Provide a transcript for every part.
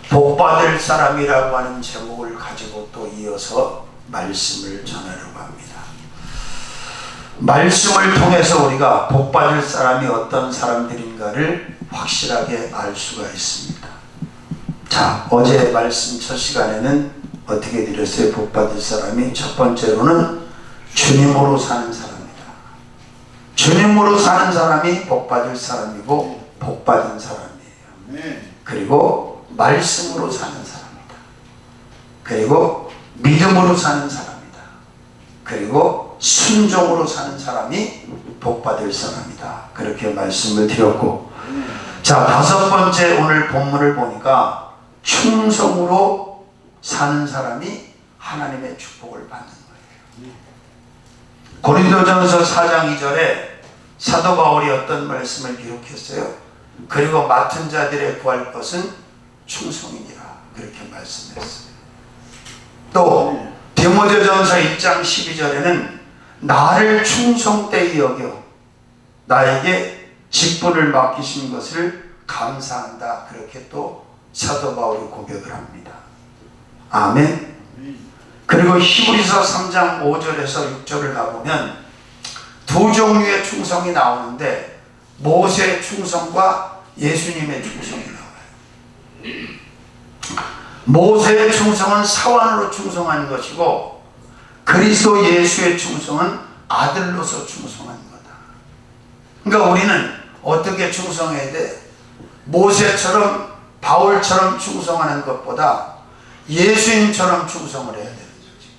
복받을 사람이라고 하는 제목을 가지고 또 이어서 말씀을 전하려고 합니다. 말씀을 통해서 우리가 복받을 사람이 어떤 사람들인가를 확실하게 알 수가 있습니다. 자, 어제 말씀 첫 시간에는 어떻게 드렸어요? 복받을 사람이 첫 번째로는 주님으로 사는 사람이다. 주님으로 사는 사람이 복받을 사람이고 복받은 사람이에요. 그리고 말씀으로 사는 사람이다. 그리고 믿음으로 사는 사람이다. 그리고 순종으로 사는 사람이 복받을 사람이다. 그렇게 말씀을 드렸고, 자, 다섯 번째 오늘 본문을 보니까 충성으로 사는 사람이 하나님의 축복을 받는 거예요. 고린도전서 4장 2절에 사도 바울이 어떤 말씀을 기록했어요? 그리고 맡은 자들의 구할 것은 충성이니라, 그렇게 말씀했어요. 또 디모데전서 1장 12절에는 나를 충성되이 여겨 나에게 직분을 맡기신 것을 감사한다, 그렇게 또 사도 바울이 고백을 합니다. 아멘. 그리고 히브리서 3장 5절에서 6절을 가보면 두 종류의 충성이 나오는데 모세의 충성과 예수님의 충성이 나와요. 모세의 충성은 사원으로 충성하는 것이고 그리스도 예수의 충성은 아들로서 충성하는 거다. 그러니까 우리는 어떻게 충성해야 돼? 모세처럼 바울처럼 충성하는 것보다 예수님처럼 충성을 해야 되는 거지.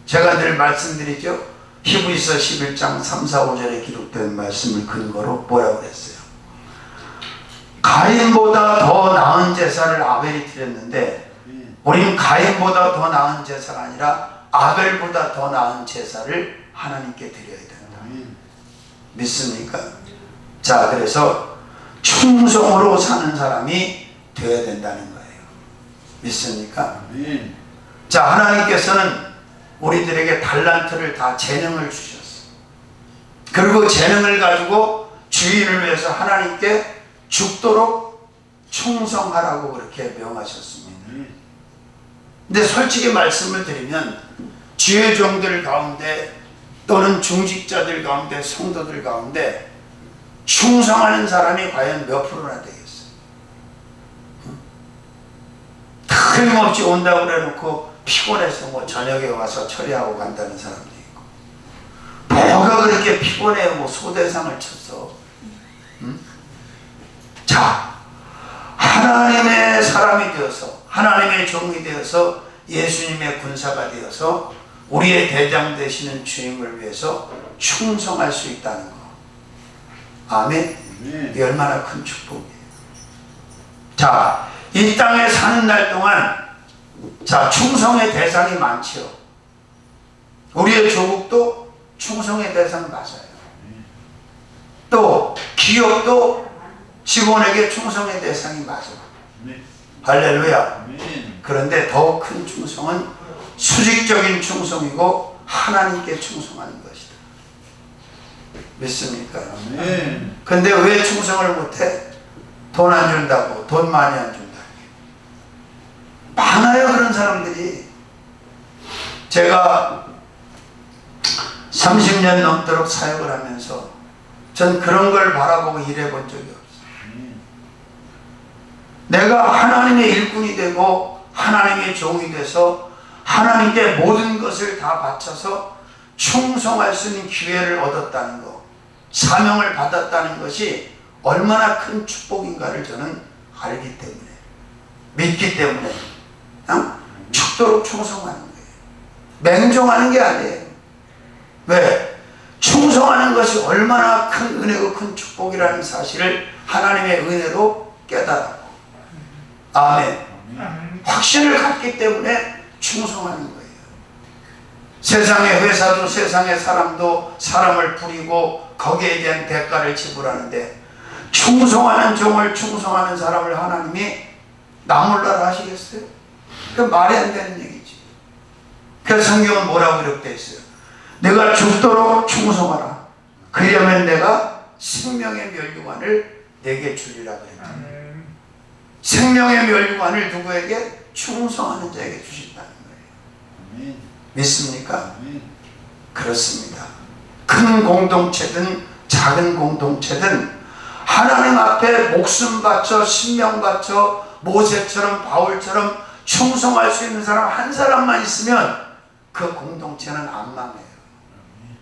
제가 늘 말씀드리죠. 히브리서 11장 3, 4, 5절에 기록된 말씀을 근거로 뭐라고 그랬어요? 가인보다 더 나은 제사를 아벨이 드렸는데 우리는 가인보다 더 나은 제사가 아니라 아벨보다 더 나은 제사를 하나님께 드려야 된다. 믿습니까? 자, 그래서 충성으로 사는 사람이 되어야 된다는 거예요. 믿습니까? 자, 하나님께서는 우리들에게 달란트를 다 재능을 주셨어. 그리고 재능을 가지고 주인을 위해서 하나님께 죽도록 충성하라고 그렇게 명하셨습니다. 근데 솔직히 말씀을 드리면 주의 종들 가운데 또는 중직자들 가운데 성도들 가운데 충성하는 사람이 과연 몇 프로나 되겠어요? 틀림없이 온다고 그래놓고 피곤해서 뭐 저녁에 와서 처리하고 간다는 사람도 있고, 뭐가 그렇게 피곤해 뭐 소대상을 쳤어. 자, 하나님의 사람이 되어서 하나님의 종이 되어서 예수님의 군사가 되어서 우리의 대장 되시는 주님을 위해서 충성할 수 있다는 거. 아멘. 이게 얼마나 큰 축복이에요. 자, 이 땅에 사는 날 동안 자, 충성의 대상이 많지요. 우리의 조국도 충성의 대상 맞아요. 또 기업도 직원에게 충성의 대상이 맞아. 할렐루야. 그런데 더 큰 충성은 수직적인 충성이고 하나님께 충성하는 것이다. 믿습니까? 그런데 왜 충성을 못해? 돈 안 준다고, 돈 많이 안 준다고. 많아요, 그런 사람들이. 제가 30년 넘도록 사역을 하면서 전 그런 걸 바라보고 일해본 적이 없어요. 내가 하나님의 일꾼이 되고 하나님의 종이 돼서 하나님께 모든 것을 다 바쳐서 충성할 수 있는 기회를 얻었다는 것, 사명을 받았다는 것이 얼마나 큰 축복인가를 저는 알기 때문에, 믿기 때문에 죽도록 충성하는 거예요. 맹종하는 게 아니에요. 왜? 충성하는 것이 얼마나 큰 은혜고 큰 축복이라는 사실을 하나님의 은혜로 깨달았고, 아멘. 확신을 갖기 때문에 충성하는 거예요. 세상의 회사도 세상의 사람도 사람을 부리고 거기에 대한 대가를 지불하는데 충성하는 종을 충성하는 사람을 하나님이 나몰라라 하시겠어요? 그 말이 안 되는 얘기지. 그래서 성경은 뭐라고 기록되어 있어요? 내가 죽도록 충성하라. 그리하면 내가 생명의 면류관을 내게 주리라 그랬다. 생명의 멸관을 누구에게? 충성하는 자에게 주신다는 거예요. 믿습니까? 그렇습니다. 큰 공동체든 작은 공동체든 하나님 앞에 목숨 바쳐 신명 바쳐 모세처럼 바울처럼 충성할 수 있는 사람 한 사람만 있으면 그 공동체는 안 망해요.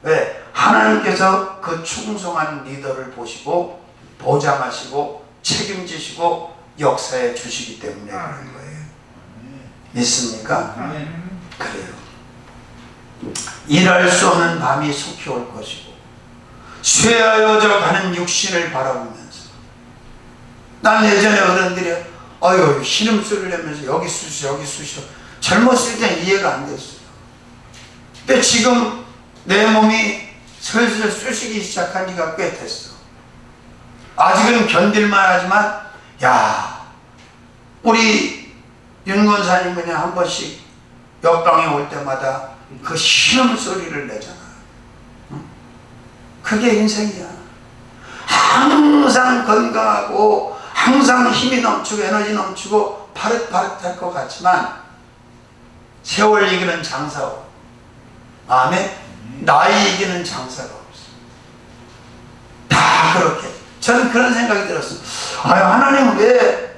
왜? 하나님께서 그 충성한 리더를 보시고 보장하시고 책임지시고 역사해 주시기 때문에 그런 거예요. 믿습니까? 그래요. 일할 수 없는 밤이 속히 올 것이고 쇠하여져 가는 육신을 바라보면서 난 예전에 어른들이 아유 신음소리를 하면서 여기 쑤시오 여기 쑤시오 젊었을 땐 이해가 안 됐어요. 근데 지금 내 몸이 슬슬 쑤시기 시작한 지가 꽤 됐어. 아직은 견딜만 하지만 야 우리 윤 권사님 그냥 한 번씩 옆방에 올 때마다 그 신음소리를 내잖아. 그게 인생이야. 항상 건강하고 항상 힘이 넘치고 에너지 넘치고 바릇바릇할 것 같지만 세월 이기는 장사고 아멘. 나이 이기는 장사가 없어. 다 그렇게. 저는 그런 생각이 들었어요. 아유 하나님은 왜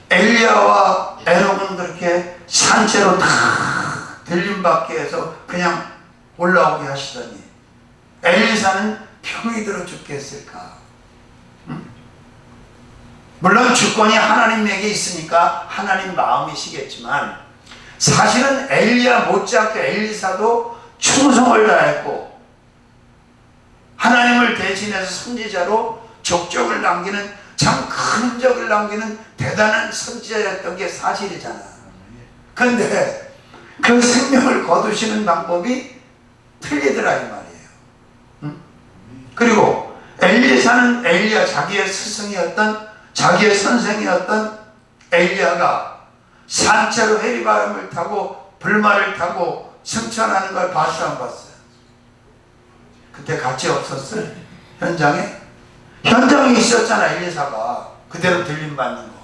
엘리야와 에녹은 그렇게 산채로 다 들림받게 해서 그냥 올라오게 하시더니 엘리사는 병이 들어 죽겠을까? 응? 물론 주권이 하나님에게 있으니까 하나님 마음이시겠지만 사실은 엘리야 못지않게 엘리사도 충성을 다했고 하나님을 대신해서 선지자로 족적을 남기는 참 큰 흔적을 남기는 대단한 선지자였던 게 사실이잖아. 그런데 그 생명을 거두시는 방법이 틀리더라 이 말이에요. 응? 그리고 엘리사는 엘리야 자기의 스승이었던 자기의 선생이었던 엘리야가 산채로 해리바람을 타고 불말을 타고 승천하는 걸 봤어 안 봤어요? 그때 같이 없었어요? 현장에? 현장에 있었잖아 엘리사가. 그대로 들림받는 거.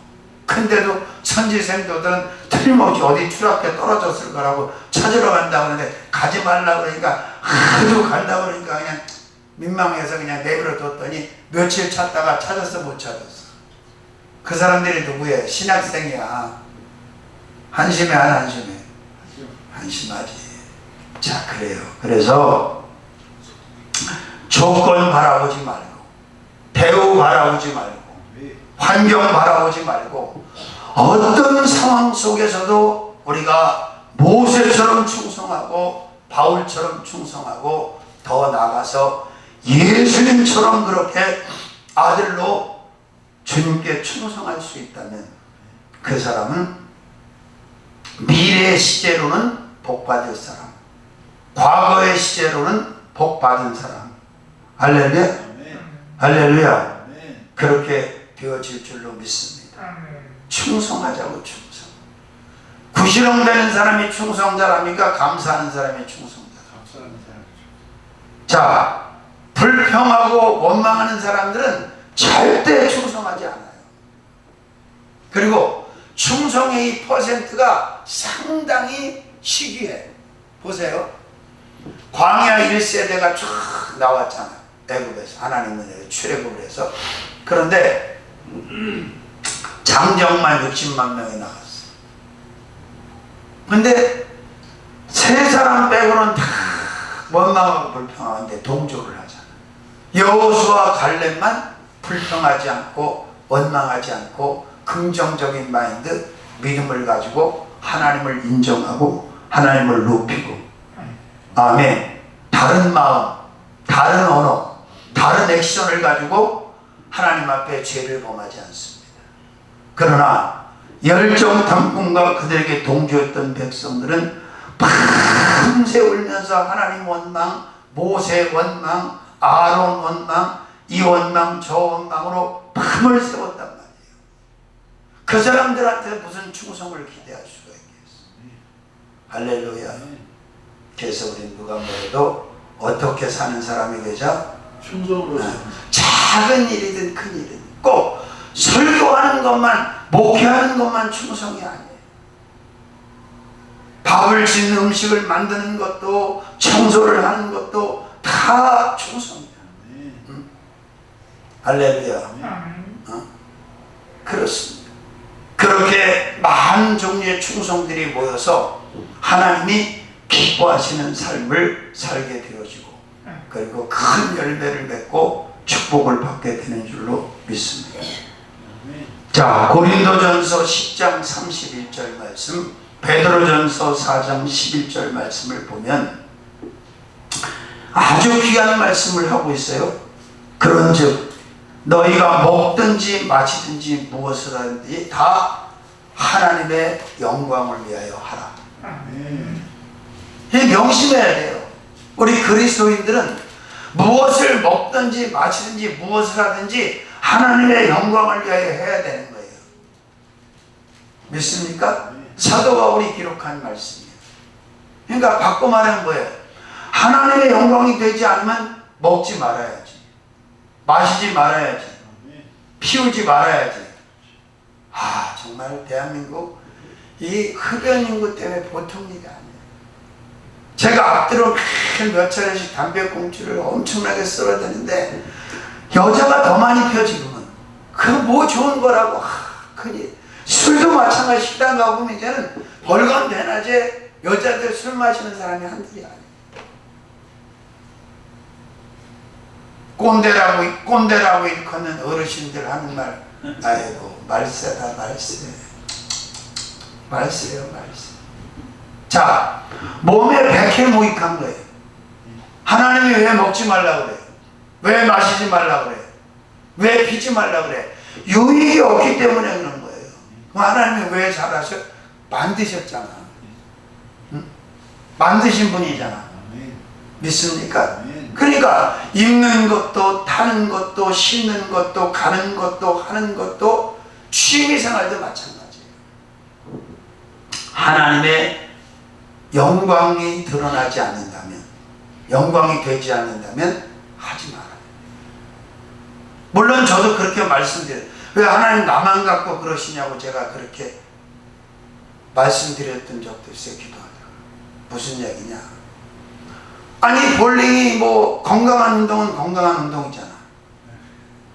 근데도 선지생도들은 틀림없이 어디 추락해 떨어졌을 거라고 찾으러 간다고 하는데 가지 말라고 그러니까 하도 간다고 그러니까 그냥 민망해서 그냥 내버려 뒀더니 며칠 찾다가 찾았어 못 찾았어. 그 사람들이 누구예요? 신학생이야. 한심해 안 한심해? 한심하지. 자 그래요. 그래서 조건 바라보지 말고 배우 바라보지 말고 환경 바라보지 말고 어떤 상황 속에서도 우리가 모세처럼 충성하고 바울처럼 충성하고 더 나아가서 예수님처럼 그렇게 아들로 주님께 충성할 수 있다면 그 사람은 미래의 시제로는 복받을 사람, 과거의 시제로는 복받은 사람. 할렐루야. 할렐루야. 그렇게 되어질 줄로 믿습니다. 충성하자고 충성. 구시렁대는 사람이 충성자랍니까? 감사하는 사람이 충성자랍니까? 자, 불평하고 원망하는 사람들은 절대 충성하지 않아요. 그리고 충성의 이 퍼센트가 상당히 희귀해. 보세요. 광야 1세대가 쫙 나왔잖아요. 애굽에서 하나님은 출애굽을 해서. 그런데 장정만 60만 명이 나갔어. 근데 세 사람 빼고는 다 원망하고 불평하는데 동조를 하잖아. 여호수아 갈렙만 불평하지 않고 원망하지 않고 긍정적인 마인드, 믿음을 가지고 하나님을 인정하고 하나님을 높이고, 아멘. 다른 마음, 다른 언어, 다른 액션을 가지고 하나님 앞에 죄를 범하지 않습니다. 그러나 열정 당분과 그들에게 동조했던 백성들은 밤새 울면서 하나님 원망, 모세 원망, 아론 원망, 이 원망 저 원망으로 밤을 세웠단 말이에요. 그 사람들한테 무슨 충성을 기대할 수가 있겠어. 할렐루야. 그래서 우리 누가 뭐래도 어떻게 사는 사람이 되자? 충성으로. 작은 일이든 큰 일이든 꼭 설교하는 것만 목회하는 것만 충성이 아니에요. 밥을 짓는 음식을 만드는 것도 청소를 하는 것도 다 충성이야. 응? 할렐루야. 그렇습니다. 그렇게 많은 종류의 충성들이 모여서 하나님이 기뻐하시는 삶을 살게 되어지고 그리고 큰 열매를 맺고 축복을 받게 되는 줄로 믿습니다. 자, 고린도전서 10장 31절 말씀, 베드로전서 4장 11절 말씀을 보면 아주 귀한 말씀을 하고 있어요. 그런즉 너희가 먹든지 마시든지 무엇을 하든지 다 하나님의 영광을 위하여 하라. 이 명심해야 돼요. 우리 그리스도인들은 무엇을 먹든지 마시든지 무엇을 하든지 하나님의 영광을 위하여 해야 되는 거예요. 믿습니까? 사도 바울이 기록한 말씀이에요. 그러니까 바꿔 말하면 뭐예요? 하나님의 영광이 되지 않으면 먹지 말아야지, 마시지 말아야지, 피우지 말아야지. 아, 정말 대한민국 이 흡연 인구 때문에 보통 일이 아니에요. 제가 앞뒤로 몇 차례씩 담배꽁초를 엄청나게 썰어대는데 여자가 더 많이 펴 지금은. 그거 뭐 좋은 거라고. 술도 마찬가지. 식당 가보면 이제는 벌건 대낮에 여자들 술 마시는 사람이 한둘이 아니에요. 꼰대라고 일컫는 어르신들 하는 말, 아이고 말세다 말세. 말세요 말세. 자, 몸에 백해무익한 거예요. 하나님이 왜 먹지 말라 그래요? 왜 마시지 말라 그래요? 왜 피지 말라 그래? 유익이 없기 때문에 그런 거예요. 하나님이 왜 잘하셔? 만드셨잖아. 응? 만드신 분이잖아. 믿습니까? 그러니까 입는 것도 타는 것도 씻는 것도 가는 것도 하는 것도 취미생활도 마찬가지예요. 하나님의 영광이 드러나지 않는다면, 영광이 되지 않는다면 하지 말아요. 물론 저도 그렇게 말씀드려요. 왜 하나님 나만 갖고 그러시냐고 제가 그렇게 말씀드렸던 적도 있어요. 기도하다가. 무슨 얘기냐? 아니, 볼링이 뭐 건강한 운동은 건강한 운동이잖아.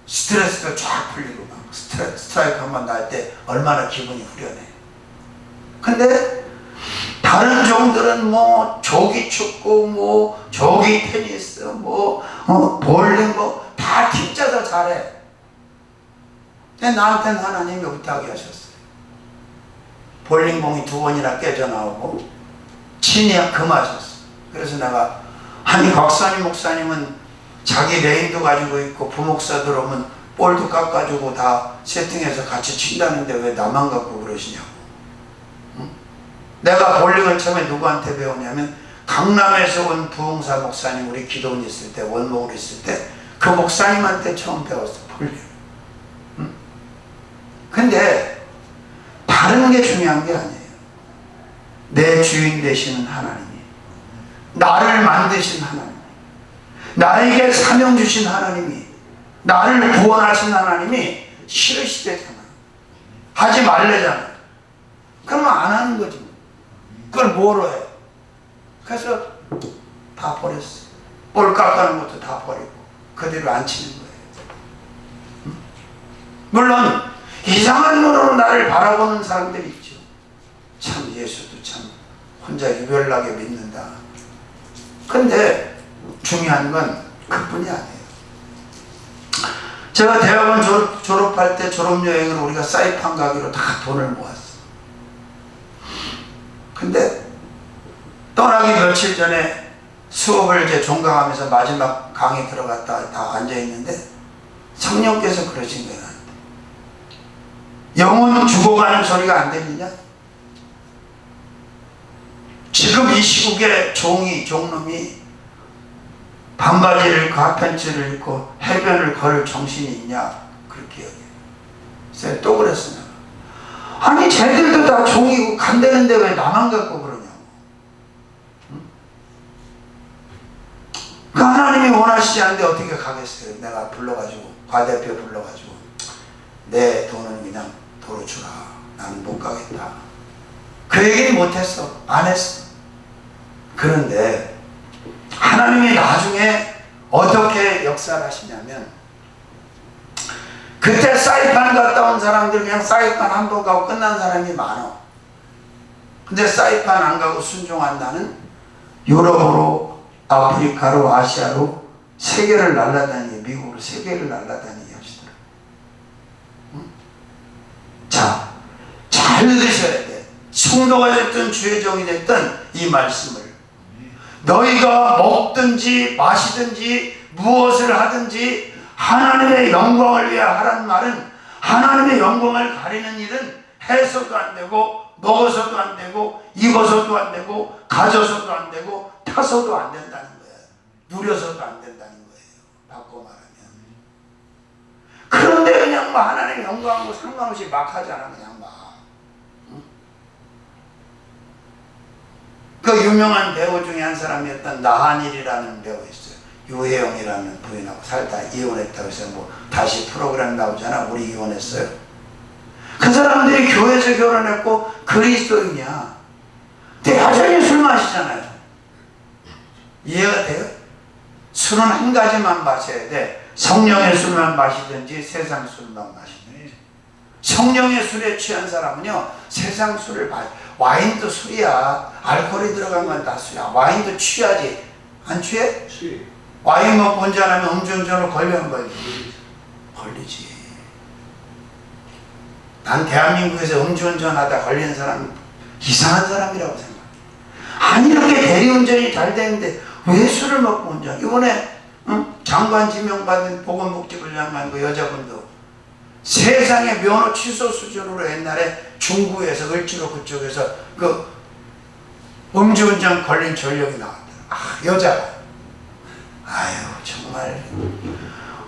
스트레스도 쫙 풀리고 막 스트라이크 한번 날 때 얼마나 기분이 후련해. 근데 다른 종들은 뭐 조기 축구, 뭐 조기 테니스, 뭐 볼링 뭐 다 팀 짜서 잘해. 근데 나한테는 하나님이 못하게 하셨어요. 볼링공이 2번이나 깨져 나오고 치니야 금하셨어. 그래서 내가, 아니 곽사님 목사님은 자기 레인도 가지고 있고 부목사들 오면 볼도 깎아주고 다 세팅해서 같이 친다는데 왜 나만 갖고 그러시냐고. 응? 내가 볼링을 처음에 누구한테 배우냐면 강남에서 온 부흥사 목사님, 우리 기도원 있을 때, 원목을 있을 때 그 목사님한테 처음 배웠어, 볼링. 응? 근데 다른 게 중요한 게 아니에요. 내 주인 되시는 하나님이, 나를 만드신 하나님, 나에게 사명 주신 하나님이, 나를 구원하신 하나님이 싫으시대잖아. 하지 말래잖아. 그러면 안 하는 거지. 그걸 뭐로 해? 그래서 다 버렸어. 볼 깎아는 것도 다 버리고 그대로 안 치는 거예요. 물론 이상한 눈으로 나를 바라보는 사람들이 있죠. 참 예수도 참 혼자 유별나게 믿는다. 근데 중요한 건 그뿐이 아니에요. 제가 대학원 졸업할 때 졸업여행으로 우리가 사이판 가기로 다 돈을 모았어. 근데 떠나기 며칠 전에 수업을 이제 종강하면서 마지막 강의 들어갔다 다 앉아있는데 성령께서 그러신 거예요. 영혼 죽어가는 소리가 안 들리냐? 지금 이 시국에 종놈이 반바지를 입고 핫팬츠를 입고 해변을 걸을 정신이 있냐? 그렇게 여겨요. 그래서 또 그랬어. 아니 쟤들도 다 종이고 간다는데 왜 나만 갖고 그러냐고. 응? 그 하나님이 원하시지 않는데 어떻게 가겠어요? 내가 불러가지고, 과대표 불러가지고 내 돈은 그냥 도로 주라. 나는 못 가겠다. 그 얘기는 못했어. 안 했어. 그런데 하나님이 나중에 어떻게 역사를 하시냐면, 그때 사이판 갔다 온 사람들 그냥 사이판 한 번 가고 끝난 사람이 많아. 근데 사이판 안 가고 순종한 나는 유럽으로, 아프리카로, 아시아로 세계를 날아다니, 미국으로 세계를 날아다니게 하시더라. 응? 자, 잘 들으셔야 돼. 성도가 됐든 주의 종이 됐든 이 말씀을, 너희가 먹든지 마시든지 무엇을 하든지 하나님의 영광을 위해 하라는 말은, 하나님의 영광을 가리는 일은 해서도 안 되고 먹어서도 안 되고 입어서도 안 되고 가져서도 안 되고 타서도 안 된다는 거예요. 누려서도 안 된다는 거예요. 바꿔 말하면. 그런데 그냥 뭐 하나님의 영광하고 상관없이 막 하잖아. 그냥 막. 응? 그 유명한 배우 중에 한 사람이었던 나한일이라는 배우 있어요. 유혜영이라는 부인하고 살다 이혼했다고 해서 뭐 다시 프로그램 나오잖아. 우리 이혼했어요. 그 사람들이 교회에서 결혼했고 그리스도인이야. 근데 여전히 술 마시잖아요. 이해가 돼요? 술은 한 가지만 마셔야 돼. 성령의 술만 마시든지 세상 술만 마시든지. 성령의 술에 취한 사람은요, 세상 술을 와인도 술이야. 알코올이 들어간 건 다 술이야. 와인도 취하지. 안 취해? 취해. 와인 먹고 운전하면 음주운전으로 걸리는 거지. 걸리지. 난 대한민국에서 음주운전하다 걸리는 사람 이상한 사람이라고 생각해. 아니, 이렇게 대리운전이 잘 되는데 왜 술을 먹고 운전? 이번에 장관 지명받은 보건복지부 장관 그 여자분도 세상의 면허 취소 수준으로 옛날에 중구에서 을지로 그쪽에서 그 음주운전 걸린 전력이 나왔더라. 아, 여자가. 아유, 정말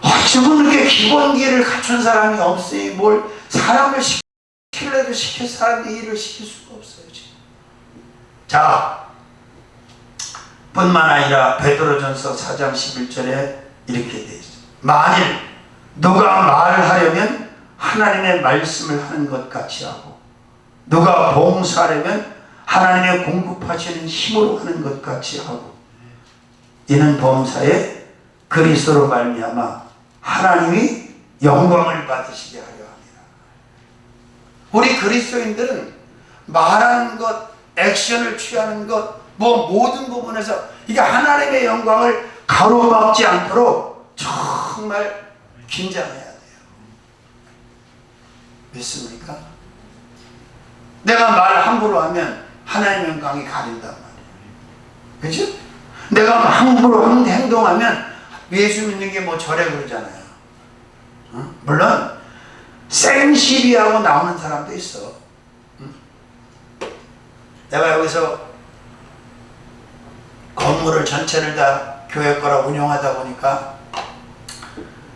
어쩌면 그렇게 기본기를 갖춘 사람이 없으니 뭘 사람을 시키려도 시킬 사람이 일을 시킬 수가 없어요 지금. 자, 뿐만 아니라 베드로전서 4장 11절에 이렇게 되어 있어요. 만일 누가 말을 하려면 하나님의 말씀을 하는 것 같이 하고, 누가 봉사하려면 하나님의 공급하시는 힘으로 하는 것 같이 하고, 이는 범사에 그리스도로 말미암아 하나님이 영광을 받으시게 하려 합니다. 우리 그리스도인들은 말하는 것, 액션을 취하는 것, 뭐 모든 부분에서 이게 하나님의 영광을 가로막지 않도록 정말 긴장해야 돼요. 믿습니까? 내가 말 함부로 하면 하나님의 영광이 가린단 말이에요. 그렇죠? 내가 함부로 행동하면 예수 믿는 게 뭐 저래 그러잖아요. 어? 물론 생시비하고 나오는 사람도 있어. 내가 여기서 건물을 전체를 다 교회 거라 운영하다 보니까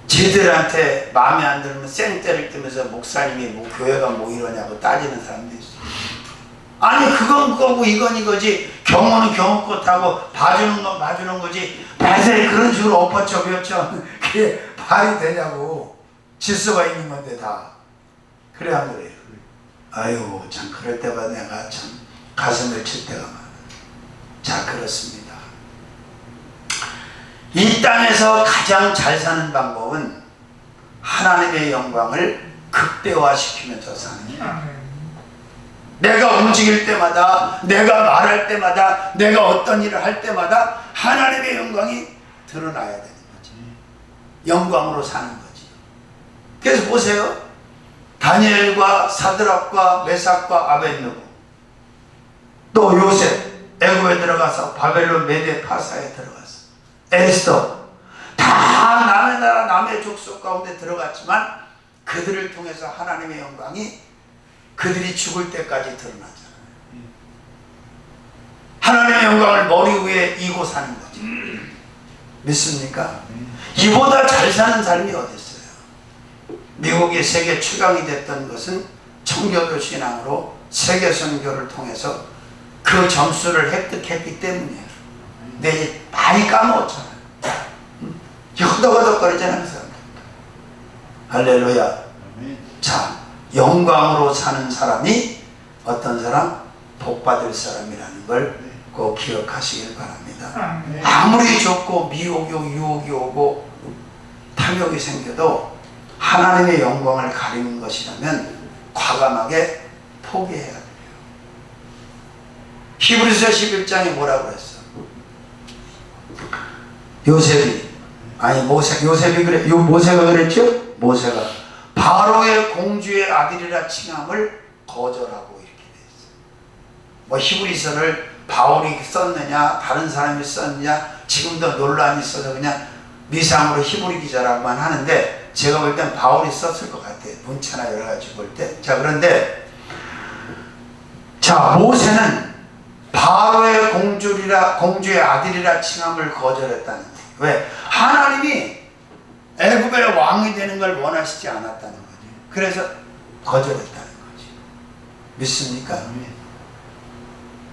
지들한테 마음에 안 들면 쌩때를 뜨면서 목사님이 뭐 교회가 뭐 이러냐고 따지는 사람도 있어. 아니, 그건 그거고 이건 이거지. 경호는 경호 것하고 봐주는 건 봐주는 거지. 매일 그런 식으로 엎어쳐비었죠. 그게 말이 되냐고. 질서가 있는 건데 다. 그래 안 그래요? 아유, 참 그럴 때마다 내가 참 가슴을 칠 때가 많아. 자, 그렇습니다. 이 땅에서 가장 잘 사는 방법은 하나님의 영광을 극대화시키면서 사는 거예요. 내가 움직일 때마다, 내가 말할 때마다, 내가 어떤 일을 할 때마다 하나님의 영광이 드러나야 되는 거지. 영광으로 사는 거지. 그래서 보세요. 다니엘과 사드락과 메삭과 아벳느고, 또 요셉 애굽에 들어가서 바벨론 메대 파사에 들어갔어. 에스더 다 남의 나라 남의 족속 가운데 들어갔지만 그들을 통해서 하나님의 영광이 그들이 죽을 때까지 드러나잖아요. 하나님의 영광을 머리 위에 이고 사는 거죠. 믿습니까? 이보다 잘 사는 삶이 어디 있어요? 미국이 세계 최강이 됐던 것은 청교도 신앙으로 세계 선교를 통해서 그 점수를 획득했기 때문이에요. 근데 이제 많이 까먹었잖아요. 허덕허덕거리잖아요, 그 사람들. 할렐루야. 자, 영광으로 사는 사람이 어떤 사람? 복받을 사람이라는 걸 꼭 기억하시길 바랍니다. 아무리 좋고 미혹이 오고 유혹이 오고 탐욕이 생겨도 하나님의 영광을 가리는 것이라면 과감하게 포기해야 돼요. 히브리서 11장에 뭐라고 그랬어? 모세가 그랬죠? 모세가 바로의 공주의 아들이라 칭함을 거절하고 이렇게 됐어요. 뭐 히브리서를 바울이 썼느냐 다른 사람이 썼느냐 지금도 논란이 있어서 그냥 미상으로 히브리 기자라고만 하는데 제가 볼 땐 바울이 썼을 것 같아요. 문체나 여러 가지 볼 때. 자, 그런데 자, 모세는 바로의 공주의 아들이라 칭함을 거절했다는 거예요. 왜? 하나님이 애굽의 왕이 되는 걸 원하시지 않았다는 거죠. 그래서 거절했다는 거죠. 믿습니까?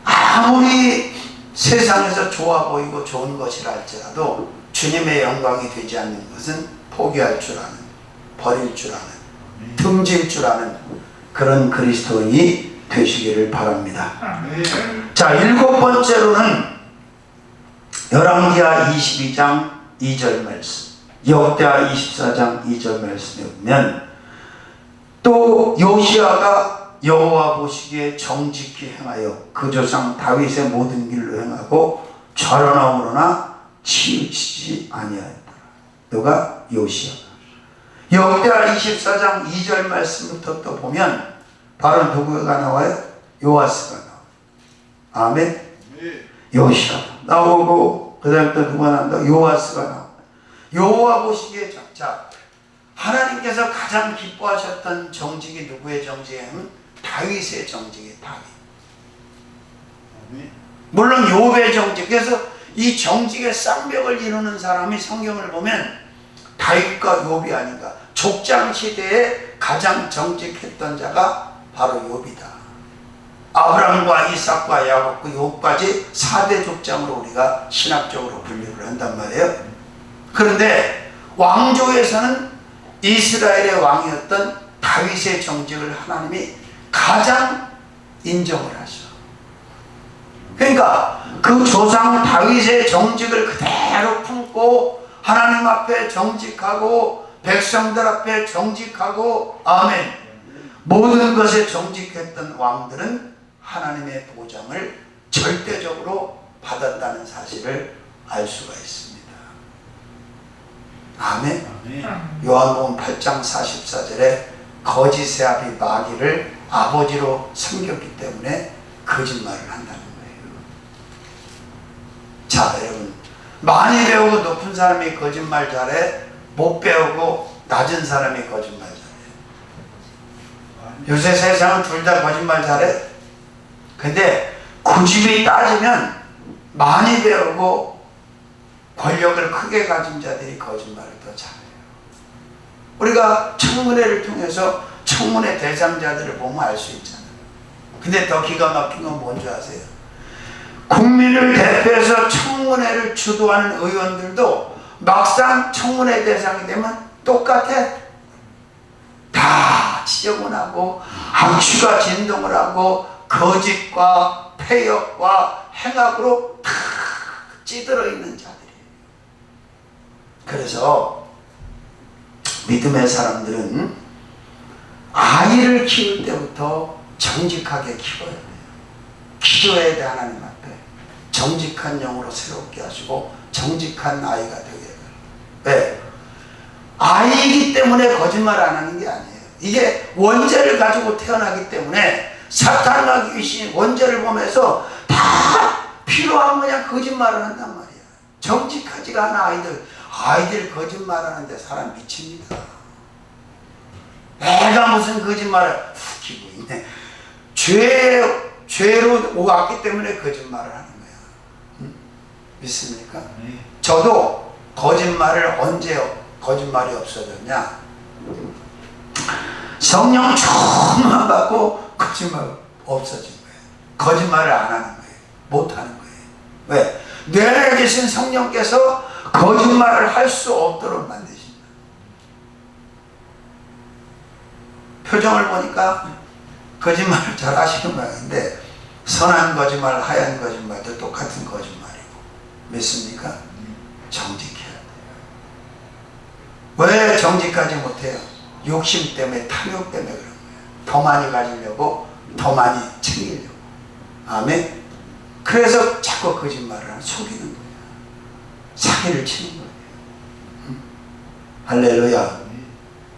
아무리 세상에서 좋아 보이고 좋은 것이라 할지라도 주님의 영광이 되지 않는 것은 포기할 줄 아는, 버릴 줄 아는, 틈질 줄 아는 그런 그리스도인이 되시기를 바랍니다. 자, 7번째로는 열왕기하 22장 2절 말씀, 역대하 24장 2절 말씀에 보면 또 요시아가 여호와 보시기에 정직히 행하여 그 조상 다윗의 모든 길로 행하고 좌로나 치우치지 아니하였더라. 누가? 요시아가. 역대하 24장 2절 말씀부터 또 보면 바로 누구가 나와요? 요아스가 나와요. 아멘. 요시아 나오고 그 다음에 또 누가 나온다? 요아스가 나와요. 여호와 보시기에 자, 하나님께서 가장 기뻐하셨던 정직이 누구의 정직이냐면 다윗의 정직이 다윗. 물론 욥의 정직. 그래서 이 정직의 쌍벽을 이루는 사람이 성경을 보면 다윗과 욥이 아닌가. 족장 시대에 가장 정직했던 자가 바로 욥이다. 아브라함과 이삭과 야곱과 욥까지 4대 족장으로 우리가 신학적으로 분류를 한단 말이에요. 그런데 왕조에서는 이스라엘의 왕이었던 다윗의 정직을 하나님이 가장 인정을 하셔. 그러니까 그 조상 다윗의 정직을 그대로 품고 하나님 앞에 정직하고 백성들 앞에 정직하고 아멘 모든 것에 정직했던 왕들은 하나님의 보장을 절대적으로 받았다는 사실을 알 수가 있습니다. 아멘. 요한복음 8장 44절에 거짓의 아비 마귀를 아버지로 섬겼기 때문에 거짓말을 한다는 거예요. 자, 여러분, 많이 배우고 높은 사람이 거짓말 잘해, 못 배우고 낮은 사람이 거짓말 잘해. 요새 세상은 둘 다 거짓말 잘해. 근데 굳이 따지면 많이 배우고 권력을 크게 가진 자들이 거짓말을 더 잘해요. 우리가 청문회를 통해서 청문회 대상자들을 보면 알 수 있잖아요. 근데 더 기가 막힌 건 뭔지 아세요? 국민을 대표해서 청문회를 주도하는 의원들도 막상 청문회 대상이 되면 똑같아. 다 지저분하고 악취가 진동을 하고 거짓과 폐역과 행악으로 다 찌들어 있는 자들이에요. 그래서 믿음의 사람들은 아이를 키울 때부터 정직하게 키워야 돼요. 기도해야 돼. 하나님 앞에 정직한 영으로 새롭게 하시고 정직한 아이가 되게 해요. 왜? 아이이기 때문에 거짓말 안 하는 게 아니에요. 이게 원죄를 가지고 태어나기 때문에 사탄과 귀신이 원죄를 보면서 다 필요한 그냥 거짓말을 한단 말이야. 정직하지가 않아. 아이들 거짓말하는데 사람 미칩니다. 애가 무슨 거짓말을 웃기고 있네. 죄로 왔기 때문에 거짓말을 하는 거야. 믿습니까? 저도 거짓말을 언제 거짓말이 없어졌냐? 성령 충만 받고 거짓말 없어진 거예요. 거짓말을 안 하는 거예요. 못 하는 거예요. 왜? 내 안에 계신 성령께서 거짓말을 할 수 없도록 만드십니다. 표정을 보니까 거짓말을 잘 하시는 모양인데 선한 거짓말, 하얀 거짓말도 똑같은 거짓말이고. 믿습니까? 정직해야 돼요. 왜 정직하지 못해요? 욕심 때문에, 탐욕 때문에 그런 거예요. 더 많이 가지려고, 더 많이 챙기려고. 아멘? 그래서 자꾸 거짓말을 하는, 속이는 거예요. 사기를 치는 거예요. 할렐루야.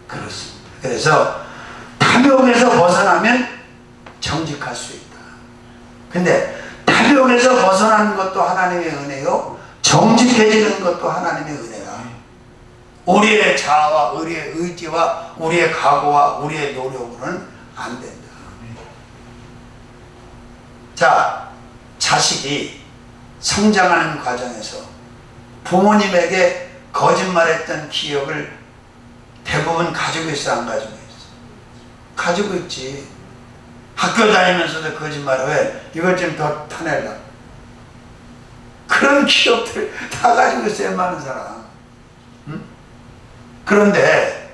그렇습니다. 그래서 탐욕에서 벗어나면 정직할 수 있다. 근데 탐욕에서 벗어나는 것도 하나님의 은혜요, 정직해지는 것도 하나님의 은혜라. 우리의 자아와 우리의 의지와 우리의 각오와 우리의 노력으로는 안 된다. 자, 자식이 성장하는 과정에서 부모님에게 거짓말했던 기억을 대부분 가지고 있어, 안 가지고 있어? 가지고 있지. 학교 다니면서도 거짓말을 왜? 이것 좀 더 타내려. 그런 기억들 다 가지고 있어요, 많은 사람. 응? 그런데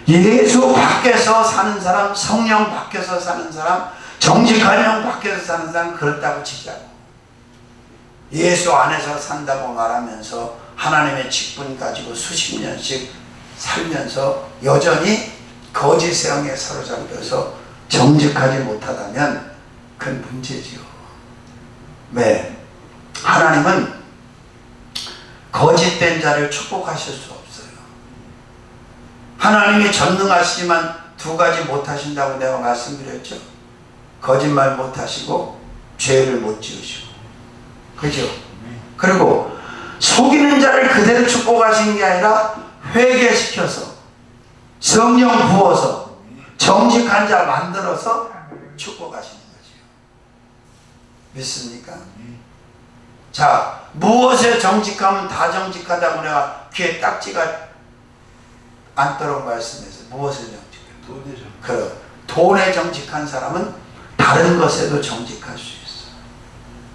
예수 밖에서 사는 사람, 성령 밖에서 사는 사람, 정직한 영 밖에서 사는 사람, 그렇다고 치자고. 예수 안에서 산다고 말하면서 하나님의 직분 가지고 수십 년씩 살면서 여전히 거짓의 영에 사로잡혀서 정직하지 못하다면 그건 문제지요. 왜? 하나님은 거짓된 자를 축복하실 수 없어요. 하나님이 전능하시지만 두 가지 못하신다고 내가 말씀드렸죠. 거짓말 못하시고 죄를 못 지으시고. 그죠? 그리고 속이는 자를 그대로 축복하시는 게 아니라 회개시켜서 성령 부어서 정직한 자 만들어서 축복하시는 거죠. 믿습니까? 자, 무엇에 정직하면 다 정직하다고 내가 귀에 딱지가 않도록 말씀해서 무엇에 정직해요? 그럼 돈에 정직한 사람은 다른 것에도 정직할 수 있어.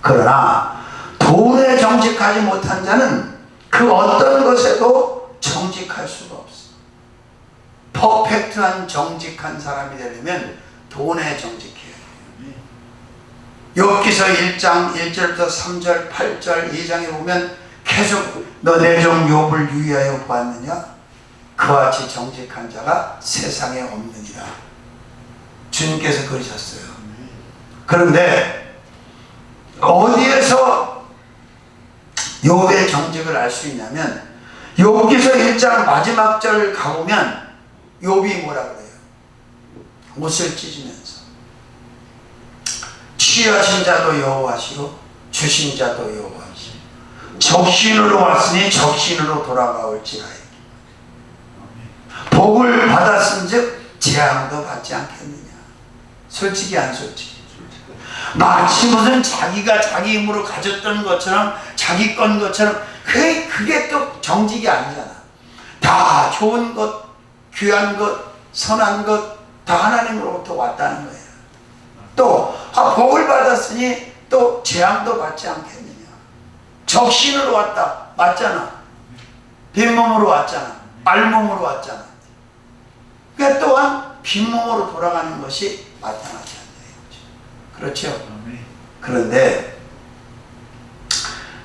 그러나 돈에 정직하지 못한 자는 그 어떤 것에도 정직할 수가 없어. 퍼펙트한 정직한 사람이 되려면 돈에 정직해야 돼요. 욥기서 1장 1절부터 3절 8절 2장에 보면 계속 너 내 종 욥을 유의하여 보았느냐? 그와 같이 정직한 자가 세상에 없느니라. 주님께서 그러셨어요. 그런데 어디에서 욥의 정직을 알 수 있냐면 욥기서 1장 마지막 절 가보면 욥이 뭐라 그래요? 옷을 찢으면서 취하신 자도 여호와시요 주신 자도 여호와시요 적신으로 왔으니 적신으로 돌아가올지라니 복을 받았은즉 재앙도 받지 않겠느냐. 솔직히 안 솔직히? 마치 무슨 자기가 자기 힘으로 가졌던 것처럼 자기 건 것처럼 그게 또 정직이 아니잖아. 다 좋은 것, 귀한 것, 선한 것 다 하나님으로부터 왔다는 거예요. 또 복을 받았으니 또 재앙도 받지 않겠느냐. 적신으로 왔다. 맞잖아. 빈몸으로 왔잖아. 알몸으로 왔잖아. 그러니까 또한 빈몸으로 돌아가는 것이 마땅하지 않다. 그렇죠? 그런데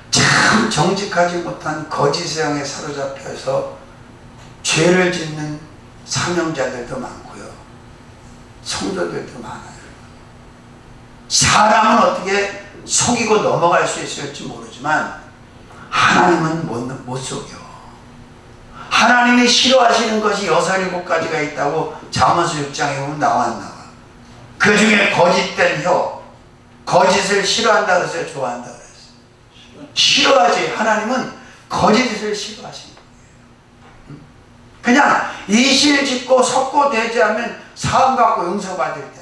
참 정직하지 못한 거짓의 영에 사로잡혀서 죄를 짓는 사명자들도 많고요. 성도들도 많아요. 사람은 어떻게 속이고 넘어갈 수 있을지 모르지만 하나님은 못 속여. 하나님이 싫어하시는 것이 6, 7가지가 있다고 잠언서 6장에 보면 나와 안 나와. 그 중에 거짓된 혀, 거짓을 싫어한다 그랬어요? 좋아한다 그랬어요? 싫어하지. 하나님은 거짓을 싫어하시는 거예요. 그냥 이실 짓고 섞고 대지하면 사함받고 용서받을 텐데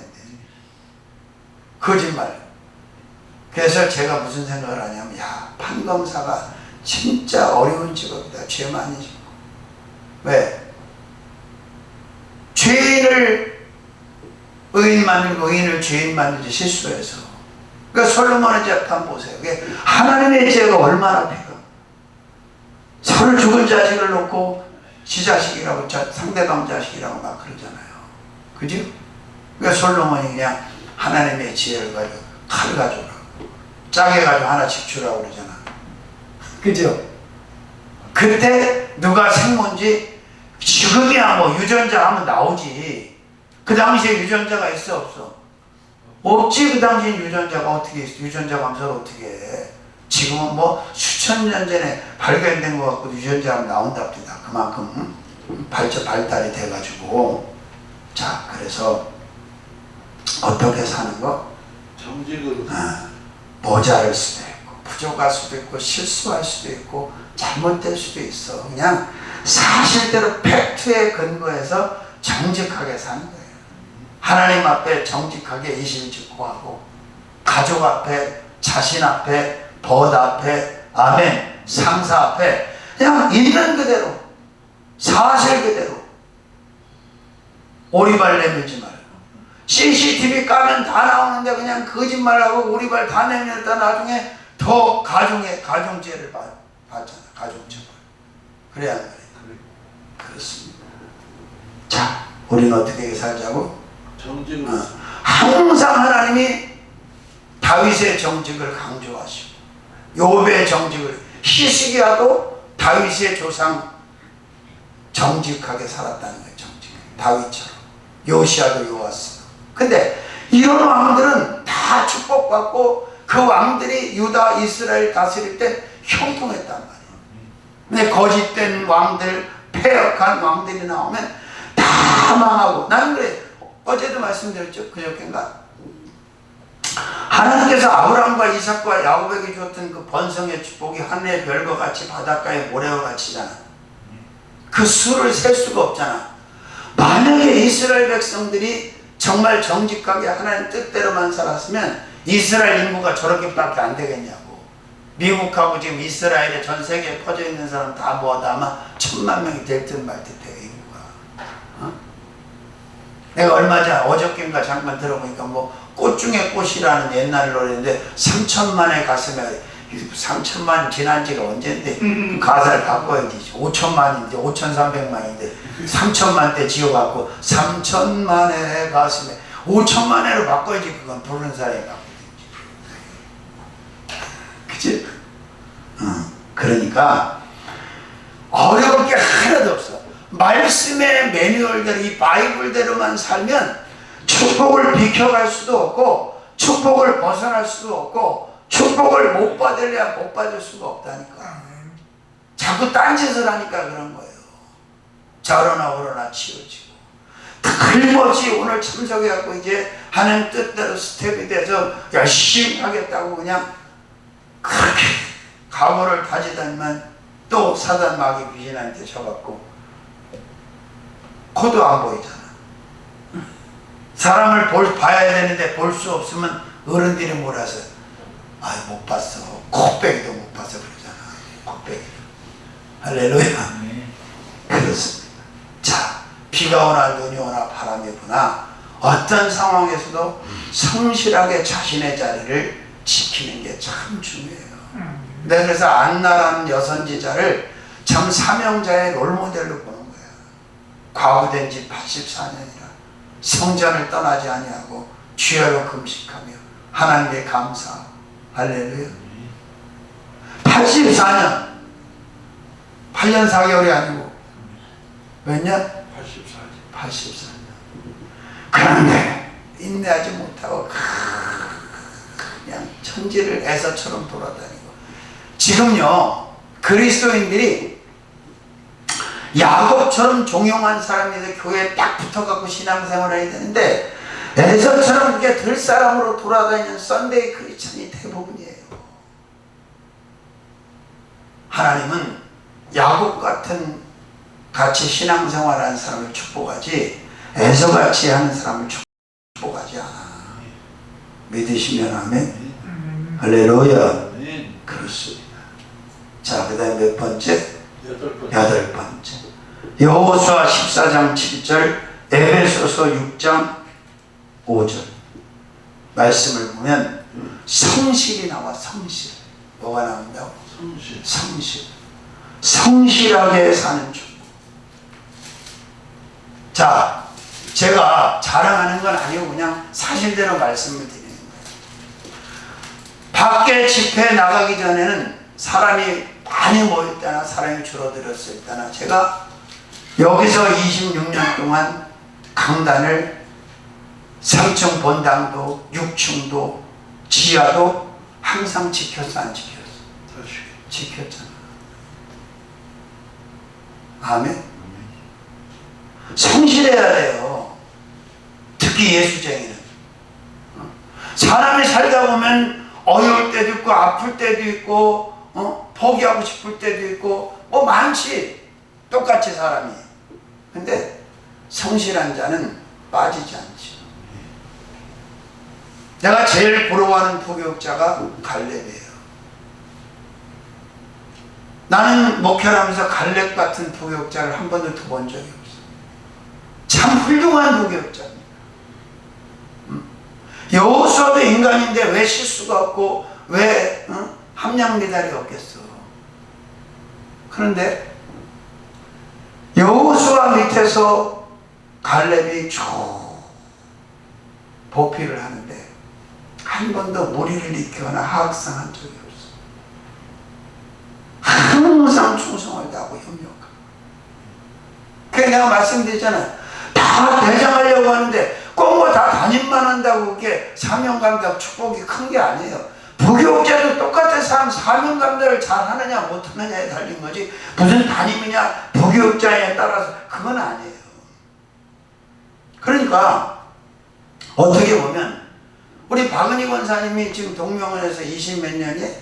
거짓말. 그래서 제가 무슨 생각을 하냐면 야, 판검사가 진짜 어려운 직업이다. 죄 많이 짓고. 왜? 죄인을 의인 만들고 의인을 죄인 만들지 실수해서. 그러니까 솔로몬의 재판 보세요. 하나님의 죄가 얼마나 비가. 서로 죽은 자식을 놓고 지 자식이라고 상대방 자식이라고 막 그러잖아요. 그죠? 그러니까 솔로몬이 그냥 하나님의 지혜를 가지고 칼 가져오라고, 짜게 가지고 하나씩 주라고 그러잖아. 그죠? 그때 누가 생모인지, 지금이야 뭐 유전자 하면 나오지. 그 당시에 유전자가 있어 없어? 없지. 그 당시에 유전자가 어떻게 있어? 유전자 검사를 어떻게 해? 지금은 뭐 수천 년 전에 발견된 것 같고 유전자가 나온답니다. 그만큼 발달이 돼가지고. 자, 그래서 어떻게 사는 거? 정직으로. 모자랄 수도 있고 부족할 수도 있고 실수할 수도 있고 잘못될 수도 있어. 그냥 사실대로 팩트에 근거해서 정직하게 사는 거예요. 하나님 앞에 정직하게 이실직고하고, 가족 앞에, 자신 앞에, 벗 앞에, 아멘, 상사 앞에 그냥 있는 그대로, 사실 그대로 오리발 내밀지 말고. CCTV 까면 다 나오는데 그냥 거짓말하고 오리발 다 내밀었다 나중에 더 가중죄를 받잖아. 가중처벌. 그래야 안 그래요? 그렇습니다. 자, 우리는 어떻게 살자고? 정직으로. 항상 하나님이 다윗의 정직을 강조하시고, 욥의 정직을, 히스기야도 다윗의 조상 정직하게 살았다는 거예요. 정직. 다윗처럼. 요시아도 요아스. 근데 이런 왕들은 다 축복받고 그 왕들이 유다, 이스라엘 다스릴 때 형통했단 말이에요. 근데 거짓된 왕들, 패역한 왕들이 나오면 다 망하고. 나는 그래, 어제도 말씀드렸죠. 그저께인가? 하나님께서 아브라함과 이삭과 야곱에게 줬던 그 번성의 축복이 하늘의 별과 같이 바닷가의 모래와 같이잖아. 그 수를 셀 수가 없잖아. 만약에 이스라엘 백성들이 정말 정직하게 하나님 뜻대로만 살았으면 이스라엘 인구가 저렇게밖에 안 되겠냐고. 미국하고 지금 이스라엘에 전 세계에 퍼져 있는 사람 다 모아도 아마 1000만 명이 될 듯 말 듯해요. 인구가. 내가 얼마 전 어저께인가 잠깐 들어보니까 뭐 꽃 중에 꽃이라는 옛날 노래인데 3천만의 가슴에, 3천만 지난 지가 언제인데 가사를 바꿔야지. 5천만인데 5,300만인데 3천만 때 지어갖고 3천만의 가슴에 5천만회로 바꿔야지. 그건 부르는 사람이 바꾸든지. 그치? 그러니까 어려울 게 하나도 없어. 말씀의 매뉴얼대로, 이 바이블대로만 살면 축복을 비켜갈 수도 없고 축복을 벗어날 수도 없고 축복을 못 받으려야 못 받을 수가 없다니까. 자꾸 딴짓을 하니까 그런 거예요. 저러나 오러나 치우치고 틀림없이 오늘 참석해갖고 이제 하는 뜻대로 스텝이 돼서 열심히 하겠다고 그냥 그렇게 각오를 다지더니만 또 사단 마귀 귀신한테 져갖고 코도 안 보이잖아. 사람을 봐야 되는데 볼 수 없으면 어른들이 몰아서 못 봤어. 코빼기도 못 봐서 그러잖아. 코빼기. 할렐루야. 그렇습니다. 자, 비가 오나 눈이 오나 바람이 부나 어떤 상황에서도 성실하게 자신의 자리를 지키는 게 참 중요해요. 내가 그래서 안나라는 여선지자를 참 사명자의 롤모델로 보는 거야. 과부된 지 84년이라 성전을 떠나지 아니하고 주야로 금식하며 하나님께 감사하고. 할렐루야. 84년 8년 4개월이 아니고 몇 년? 84년. 그런데 인내하지 못하고 그냥 천지를 에서처럼 돌아다니고. 지금요 그리스도인들이 야곱처럼 종용한 사람이 교회에 딱 붙어갖고 신앙생활을 해야 되는데 에서처럼 그게 들 사람으로 돌아다니는 썬데이 크리스천이 대부분이에요. 하나님은 야곱 같은 같이 신앙생활하는 사람을 축복하지 에서같이 하는 사람을 축복하지 않아. 믿으시면 아멘. 할렐루야. 그렇습니다. 자, 그 다음에 몇 번째? 8번째. 여호수아 14장 7절, 에베소서 6장 5절 말씀을 보면 성실이 나와. 성실. 뭐가 나온다고? 성실. 성실하게 사는 축복. 자, 제가 자랑하는 건 아니고 그냥 사실대로 말씀을 드리는 거예요. 밖에 집회 나가기 전에는 사람이 많이 모일 때나 사람이 줄어들었을 때나 제가 여기서 26년 동안 강단을 3층 본당도 6층도 지하도 항상 지켰어 안 지켰어? 지켰잖아. 아멘. 성실해야 돼요. 특히 예수쟁이는. 사람이 살다 보면 어려울 때도 있고 아플 때도 있고 포기하고 싶을 때도 있고 뭐 많지. 똑같이 사람이. 근데 성실한 자는 빠지지 않지. 내가 제일 부러워하는 부교육자가 갈렙이에요. 나는 목회를 하면서 갈렙 같은 부교육자를 한 번도 두 본 적이 없어. 참 훌륭한 부교육자입니다. 여호수아도 인간인데 왜 실수가 없고 왜 함량 미달이 없겠어. 그런데 여호수아 밑에서 갈렙이 쭉 보필을 하는데 한 번도 무리를 일으키거나 하악상한 적이 없어. 항상 충성을 다하고 협력하고. 그래 내가 말씀드렸잖아요. 다 대장하려고 하는데 꼭 뭐 다 담임만 한다고 그게 사명감당 축복이 큰 게 아니에요. 부교육자도 똑같은 사명감대를 잘하느냐 못하느냐에 달린 거지 무슨 담임이냐 부교육자에 따라서 그건 아니에요. 그러니까 어떻게 보면 우리 박은희 권사님이 지금 동명원에서 20 몇 년이?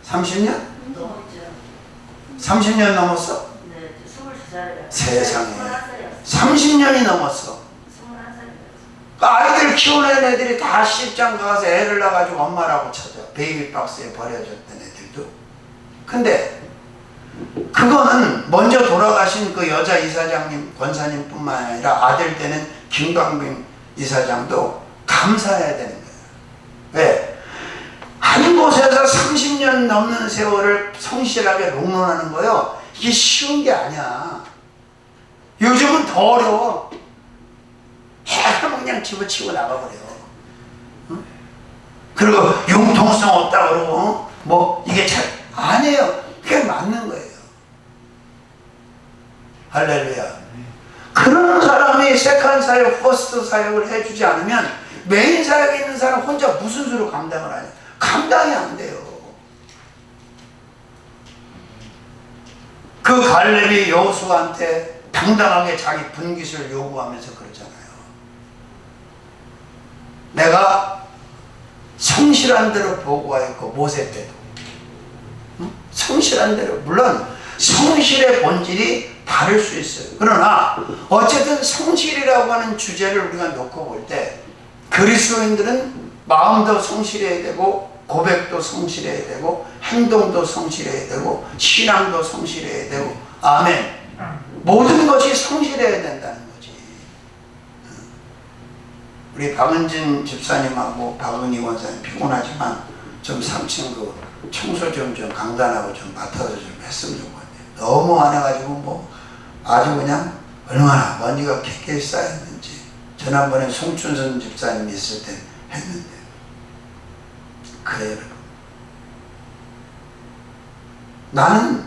30년? 30년 넘었어? 네, 23살이에요. 세상에 30년이 넘었어. 아이들 키우는 애들이 다 시집장 가서 애를 낳아가지고 엄마라고 찾아. 베이비박스에 버려졌던 애들도. 근데 그거는 먼저 돌아가신 그 여자 이사장님 권사님 뿐만 아니라 아들 되는 김광빈 이사장도 감사해야 되는 거예요. 왜? 한 곳에서 30년 넘는 세월을 성실하게 롱런하는 거요. 이게 쉬운 게 아니야. 요즘은 더 어려워. 해가면 그냥 집어치고 나가버려. 응? 그리고 융통성 없다 그러고 뭐 이게 잘 아니에요. 그게 맞는 거예요. 할렐루야. 그런 사람이 세컨 사역, 퍼스트 사역을 해주지 않으면 메인 사역에 있는 사람 혼자 무슨 수로 감당을 하냐. 감당이 안 돼요. 그 갈렙이 여호수아한테 당당하게 자기 분깃을 요구하면서 그러잖아요. 내가 성실한 대로 보고하였고 모세 때도 성실한 대로 물론 성실의 본질이 다를 수 있어요. 그러나 어쨌든 성실이라고 하는 주제를 우리가 놓고 볼 때 그리스도인들은 마음도 성실해야 되고 고백도 성실해야 되고 행동도 성실해야 되고 신앙도 성실해야 되고 아멘. 모든 것이 성실해야 된다는 거지. 우리 박은진 집사님하고 박은희 원사님 피곤하지만 좀 3층 그 청소 좀 강단하고 좀 맡아서 좀 했으면 좋겠네요. 너무 안 해가지고 뭐 아주 그냥 얼마나 먼지가 캐캐 쌓였는지. 지난번에 송춘선 집사님이 있을 때 했는데 그래요. 나는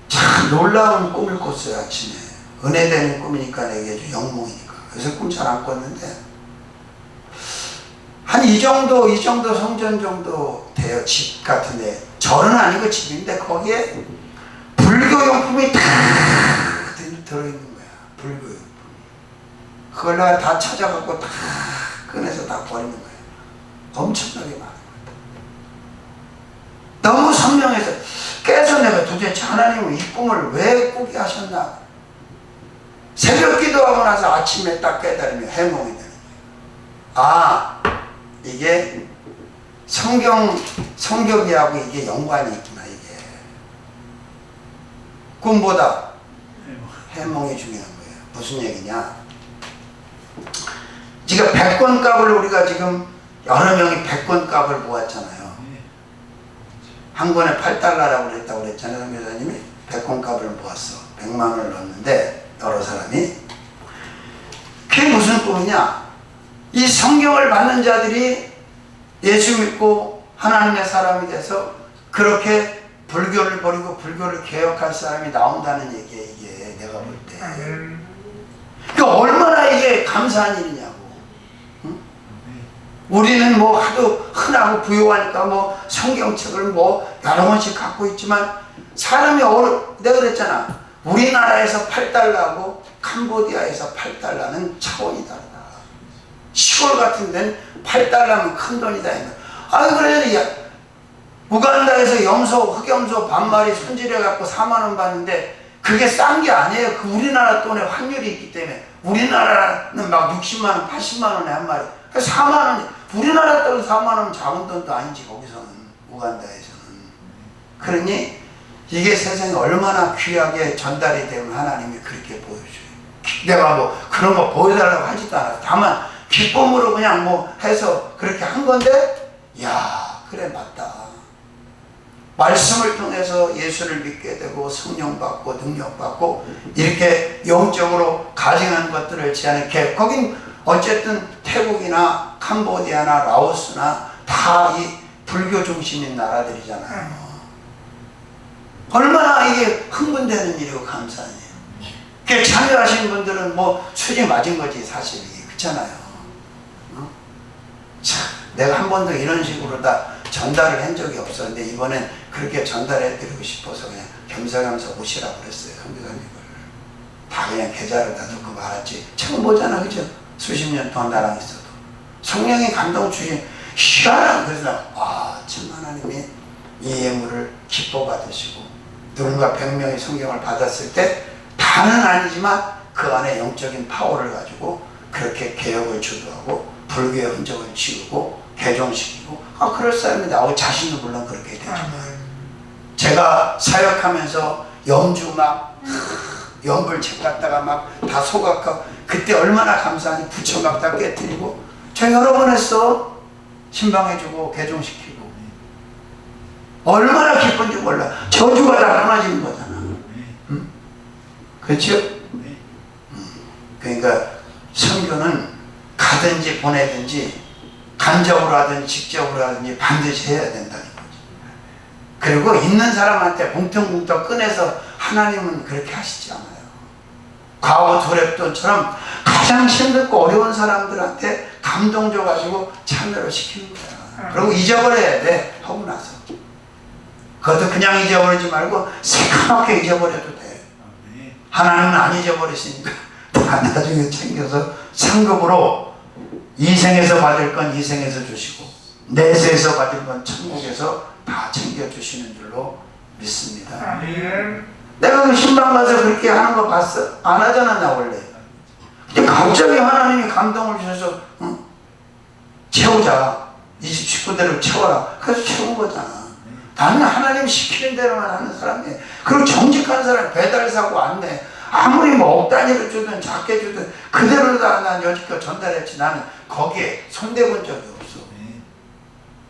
참 놀라운 꿈을 꿨어요. 아침에 은혜되는 꿈이니까 내게 영몽이니까. 그래서 꿈 잘 안 꿨는데 한 이 정도 성전 정도 돼요. 집 같은데 절은 아니고 집인데 거기에 불교용품이 다 들어있는 거야. 불교용품. 그걸 내가 다 찾아갖고 다 꺼내서 다 버리는 거야. 엄청나게 많은 거야. 너무 선명해서 깨서 내가 도대체 하나님은 이 꿈을 왜 꾸게 하셨나. 새벽 기도하고 나서 아침에 딱 깨달으면 해몽이 되는 거야. 아, 이게 성경이하고 이게 연관이 있구나. 이게 꿈보다 해몽이 중요한 거예요. 무슨 얘기냐? 지금 100권 값을 우리가 지금 여러 명이 100권 값을 모았잖아요. 한 권에 8달러라고 그랬다고 그랬잖아요. 선교사님이 100권 값을 모았어. 100만 원을 넣었는데 여러 사람이 그게 무슨 꿈이냐? 이 성경을 받는 자들이 예수 믿고 하나님의 사람이 돼서 그렇게 불교를 버리고 불교를 개혁할 사람이 나온다는 얘기예요. 이게 내가 볼 때. 그러니까 얼마나 이게 감사한 일이냐고. 응? 우리는 뭐 하도 흔하고 부유하니까 뭐 성경책을 뭐 여러 권씩 갖고 있지만 사람이 내가 그랬잖아. 우리나라에서 8달러하고 캄보디아에서 8달러는 차원이 다르다. 시골 같은 데는 8달러면 큰 돈이다. 그래 우간다에서 흑염소 반마리 손질해갖고 4만원 받는데 그게 싼 게 아니에요. 그 우리나라 돈의 환율이 있기 때문에. 우리나라는 막 60만원, 80만원에 한 마리. 4만원, 우리나라 돈 4만원 작은 돈도 아니지, 거기서는. 우간다에서는. 그러니 이게 세상에 얼마나 귀하게 전달이 되면 하나님이 그렇게 보여줘요. 내가 뭐 그런 거 보여달라고 하지도 않아요. 다만 기쁨으로 그냥 뭐 해서 그렇게 한 건데, 야, 그래, 맞다. 말씀을 통해서 예수를 믿게 되고 성령 받고 능력 받고 이렇게 영적으로 가증한 것들을 제안해. 거긴 어쨌든 태국이나 캄보디아나 라오스나 다 이 불교 중심인 나라들이잖아요. 얼마나 이게 흥분되는 일이고 감사한 일이에요. 참여하신 분들은 뭐 수지 맞은 거지 사실 이게. 그렇잖아요. 참, 내가 한 번도 이런 식으로 다 전달을 한 적이 없었는데 이번엔 그렇게 전달해 드리고 싶어서 그냥 겸사겸사 오시라고 그랬어요. 선교사님을 다 그냥 계좌를 다 듣고 말았지. 처음 보잖아, 그죠? 수십 년 동안 나랑 있어도 성령이 감동 주신 희한한. 그래서 참 하나님이 이 예물을 기뻐 받으시고 누군가 100명의 성경을 받았을 때 다는 아니지만 그 안에 영적인 파워를 가지고 그렇게 개혁을 주도하고 불교의 흔적을 지우고 개종시키고 그럴싸합니다. 자신도 물론 그렇게 되죠. 제가 사역하면서 염주 막 연불책 갖다가 막 다 소각하고 그때 얼마나 감사하니 부처 막 다 깨뜨리고 제가 여러 번 했어. 신방해주고 개종시키고 얼마나 기쁜지 몰라. 저주가 다 끊어지는 거잖아. 응? 그렇죠? 그러니까 선교는 가든지 보내든지 간접으로 하든지 직접으로 하든지 반드시 해야 된다는 거지. 그리고 있는 사람한테 뭉텅뭉텅 꺼내서 하나님은 그렇게 하시지 않아요. 과거 두랩돈처럼 가장 힘들고 어려운 사람들한테 감동 줘가지고 참여를 시키는 거야. 그리고 잊어버려야 돼. 하고 나서. 그것도 그냥 잊어버리지 말고 새카맣게 잊어버려도 돼. 하나님은 안 잊어버리시니까 다 나중에 챙겨서 상급으로 이생에서 받을 건 이생에서 주시고 내세에서 받을 건 천국에서 다 챙겨주시는 줄로 믿습니다. 내가 그 신방 가서 그렇게 하는 거 봤어? 안 하잖아, 나 원래. 근데 갑자기 하나님이 감동을 주셔서 채우자. 이 집 식구들을 채워라. 그래서 채운 거잖아. 나는 하나님 시키는 대로만 하는 사람이에요. 그리고 정직한 사람 배달 사고 안내. 아무리 뭐 억 단위로 주든 작게 주든 그대로 다 난 여지껏 전달했지. 나는 거기에 손대본 적이 없어.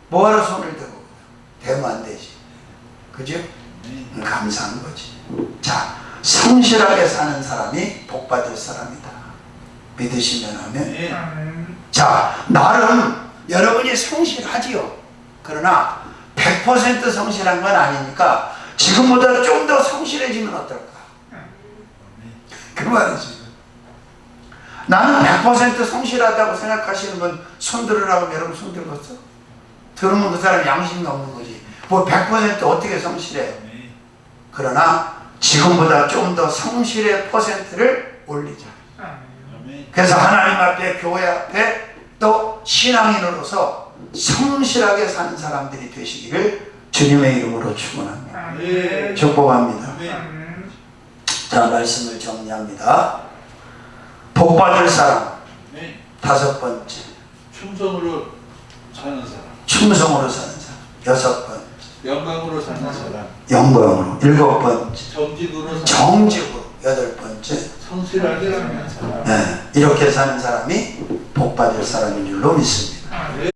뭐하러 손을 대고. 대면 안 되지. 그죠? 감사한 거지. 자, 성실하게 사는 사람이 복받을 사람이다. 믿으시면 하면. 자, 나름 여러분이 성실하지요. 그러나 100% 성실한 건 아니니까 지금보다 좀 더 성실해지면 어떨까? 그 말이지. 나는 100% 성실하다고 생각하시는 분 손 들으라고 여러분 손 들었어? 들으면 그 사람 양심이 없는 거지. 뭐 100% 어떻게 성실해요? 그러나 지금보다 좀 더 성실의 퍼센트를 올리자. 그래서 하나님 앞에 교회 앞에 또 신앙인으로서 성실하게 사는 사람들이 되시기를 주님의 이름으로 축원합니다. 축복합니다. 자, 말씀을 정리합니다. 복받을 사람 다섯 번째, 충성으로 사는 사람, 충성으로 사는 사람 여섯 번째, 영광으로 사는 사람, 영광으로 일곱 번째, 정직으로 사는 정직으로 여덟 번째, 성실하게 사는 사람. 이렇게 사는 사람이 복받을 사람인 줄로 믿습니다.